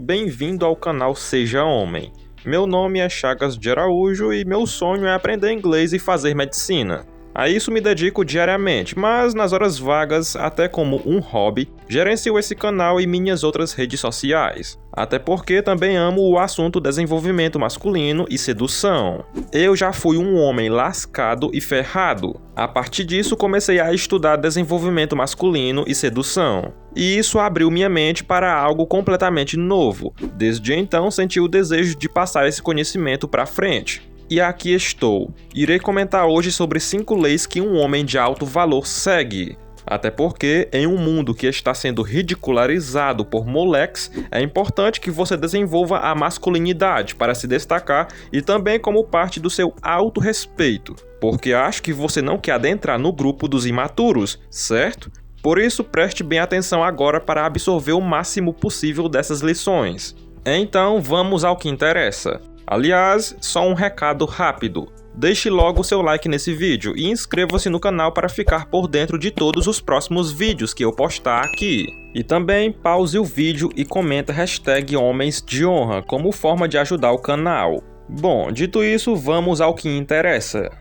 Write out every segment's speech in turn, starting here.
bem-vindo ao canal Seja Homem. Meu nome é Chagas de Araújo e meu sonho é aprender inglês e fazer medicina. A isso me dedico diariamente, mas nas horas vagas, até como um hobby, gerencio esse canal e minhas outras redes sociais. Até porque também amo o assunto desenvolvimento masculino e sedução. Eu já fui um homem lascado e ferrado. A partir disso, comecei a estudar desenvolvimento masculino e sedução. E isso abriu minha mente para algo completamente novo. Desde então, senti o desejo de passar esse conhecimento para frente. E aqui estou. Irei comentar hoje sobre 5 leis que um homem de alto valor segue. Até porque, em um mundo que está sendo ridicularizado por moleques, é importante que você desenvolva a masculinidade para se destacar e também como parte do seu autorrespeito. Porque acho que você não quer adentrar no grupo dos imaturos, certo? Por isso, preste bem atenção agora para absorver o máximo possível dessas lições. Então, vamos ao que interessa. Aliás, só um recado rápido. Deixe logo o seu like nesse vídeo e inscreva-se no canal para ficar por dentro de todos os próximos vídeos que eu postar aqui. E também pause o vídeo e comenta hashtag Homens de Honra como forma de ajudar o canal. Bom, dito isso, vamos ao que interessa.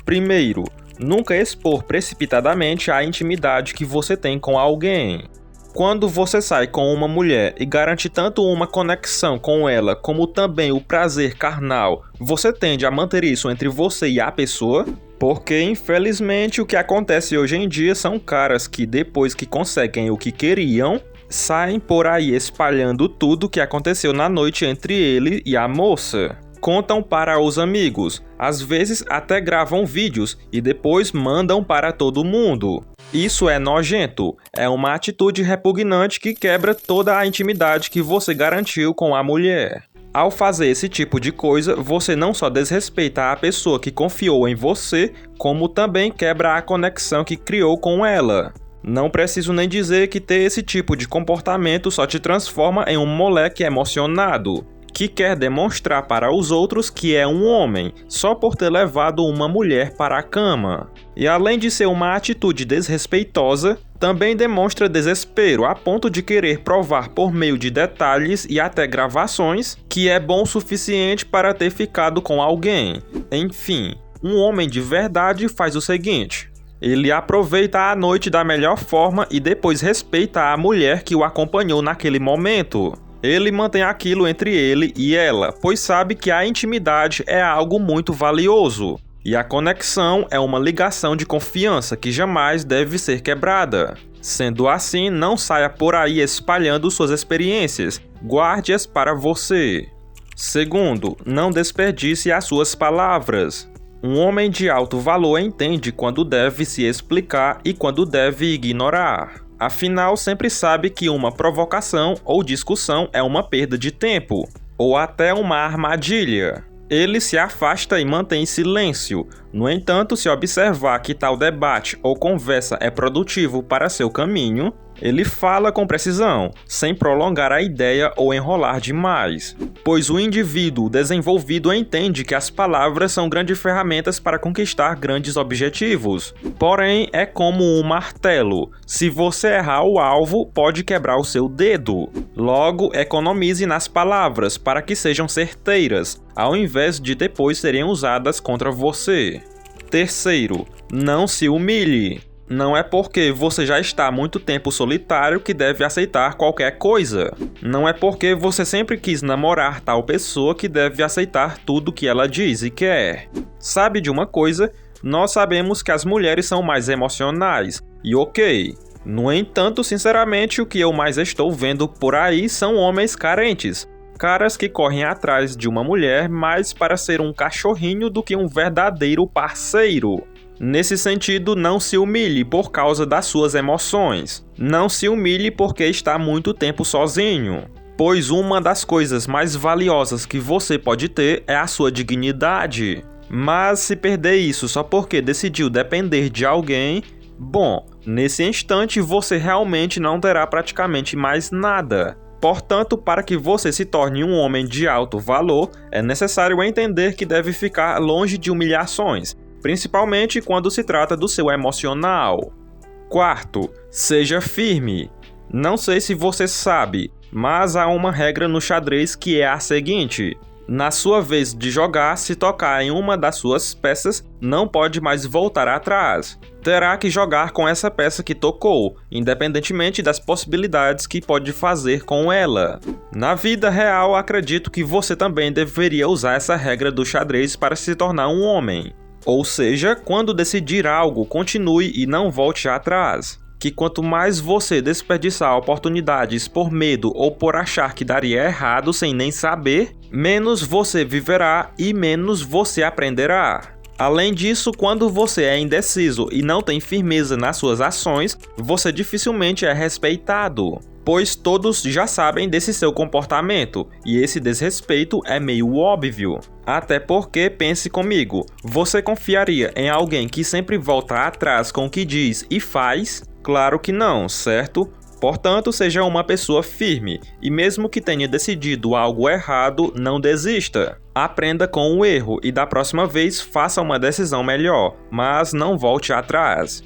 Primeiro, nunca expor precipitadamente a intimidade que você tem com alguém. Quando você sai com uma mulher e garante tanto uma conexão com ela como também o prazer carnal, você tende a manter isso entre você e a pessoa? Porque, infelizmente, o que acontece hoje em dia são caras que, depois que conseguem o que queriam, saem por aí espalhando tudo o que aconteceu na noite entre ele e a moça. Contam para os amigos, às vezes até gravam vídeos e depois mandam para todo mundo. Isso é nojento, é uma atitude repugnante que quebra toda a intimidade que você garantiu com a mulher. Ao fazer esse tipo de coisa, você não só desrespeita a pessoa que confiou em você, como também quebra a conexão que criou com ela. Não preciso nem dizer que ter esse tipo de comportamento só te transforma em um moleque emocionado, que quer demonstrar para os outros que é um homem, só por ter levado uma mulher para a cama. E além de ser uma atitude desrespeitosa, também demonstra desespero a ponto de querer provar por meio de detalhes e até gravações que é bom o suficiente para ter ficado com alguém. Enfim, um homem de verdade faz o seguinte: ele aproveita a noite da melhor forma e depois respeita a mulher que o acompanhou naquele momento. Ele mantém aquilo entre ele e ela, pois sabe que a intimidade é algo muito valioso. E a conexão é uma ligação de confiança que jamais deve ser quebrada. Sendo assim, não saia por aí espalhando suas experiências, guarde-as para você. Segundo, não desperdice as suas palavras. Um homem de alto valor entende quando deve se explicar e quando deve ignorar. Afinal, sempre sabe que uma provocação ou discussão é uma perda de tempo, ou até uma armadilha. Ele se afasta e mantém silêncio. No entanto, se observar que tal debate ou conversa é produtivo para seu caminho, ele fala com precisão, sem prolongar a ideia ou enrolar demais. Pois o indivíduo desenvolvido entende que as palavras são grandes ferramentas para conquistar grandes objetivos. Porém, é como um martelo. Se você errar o alvo, pode quebrar o seu dedo. Logo, economize nas palavras para que sejam certeiras, ao invés de depois serem usadas contra você. Terceiro, não se humilhe. Não é porque você já está há muito tempo solitário que deve aceitar qualquer coisa. Não é porque você sempre quis namorar tal pessoa que deve aceitar tudo que ela diz e quer. Sabe de uma coisa? Nós sabemos que as mulheres são mais emocionais, e ok. No entanto, sinceramente, o que eu mais estou vendo por aí são homens carentes. Caras que correm atrás de uma mulher mais para ser um cachorrinho do que um verdadeiro parceiro. Nesse sentido, não se humilhe por causa das suas emoções. Não se humilhe porque está muito tempo sozinho. Pois uma das coisas mais valiosas que você pode ter é a sua dignidade. Mas se perder isso só porque decidiu depender de alguém, bom, nesse instante você realmente não terá praticamente mais nada. Portanto, para que você se torne um homem de alto valor, é necessário entender que deve ficar longe de humilhações, principalmente quando se trata do seu emocional. Quarto, seja firme. Não sei se você sabe, Mas há uma regra no xadrez que é a seguinte: na sua vez de jogar, se tocar em uma das suas peças, não pode mais voltar atrás. Terá que jogar com essa peça que tocou, independentemente das possibilidades que pode fazer com ela. Na vida real, acredito que você também deveria usar essa regra do xadrez para se tornar um homem. Ou seja, quando decidir algo, continue e não volte atrás. Que quanto mais você desperdiçar oportunidades por medo ou por achar que daria errado sem nem saber, menos você viverá e menos você aprenderá. Além disso, quando você é indeciso e não tem firmeza nas suas ações, você dificilmente é respeitado, pois todos já sabem desse seu comportamento, e esse desrespeito é meio óbvio. Até porque, pense comigo, você confiaria em alguém que sempre volta atrás com o que diz e faz? Claro que não, certo? Portanto, seja uma pessoa firme, e mesmo que tenha decidido algo errado, não desista. Aprenda com o erro e da próxima vez faça uma decisão melhor, mas não volte atrás.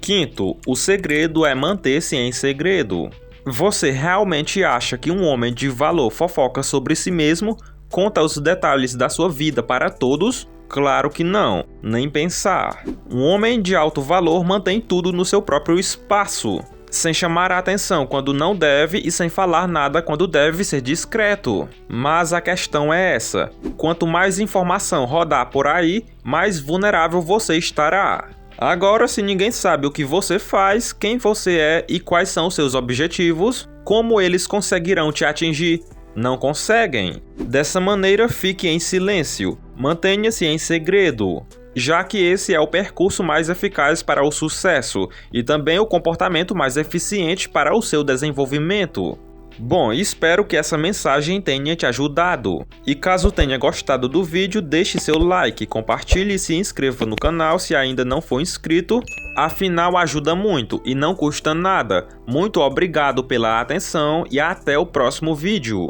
Quinto, o segredo é manter-se em segredo. Você realmente acha que um homem de valor fofoca sobre si mesmo, conta os detalhes da sua vida para todos? Claro que não, nem pensar. Um homem de alto valor mantém tudo no seu próprio espaço, sem chamar a atenção quando não deve e sem falar nada quando deve ser discreto. Mas a questão é essa: quanto mais informação rodar por aí, mais vulnerável você estará. Agora, se ninguém sabe o que você faz, quem você é e quais são seus objetivos, como eles conseguirão te atingir? Não conseguem. Dessa maneira, fique em silêncio, mantenha-se em segredo, já que esse é o percurso mais eficaz para o sucesso e também o comportamento mais eficiente para o seu desenvolvimento. Bom, espero que essa mensagem tenha te ajudado. E caso tenha gostado do vídeo, deixe seu like, compartilhe e se inscreva no canal se ainda não for inscrito. Afinal, ajuda muito e não custa nada. Muito obrigado pela atenção e até o próximo vídeo.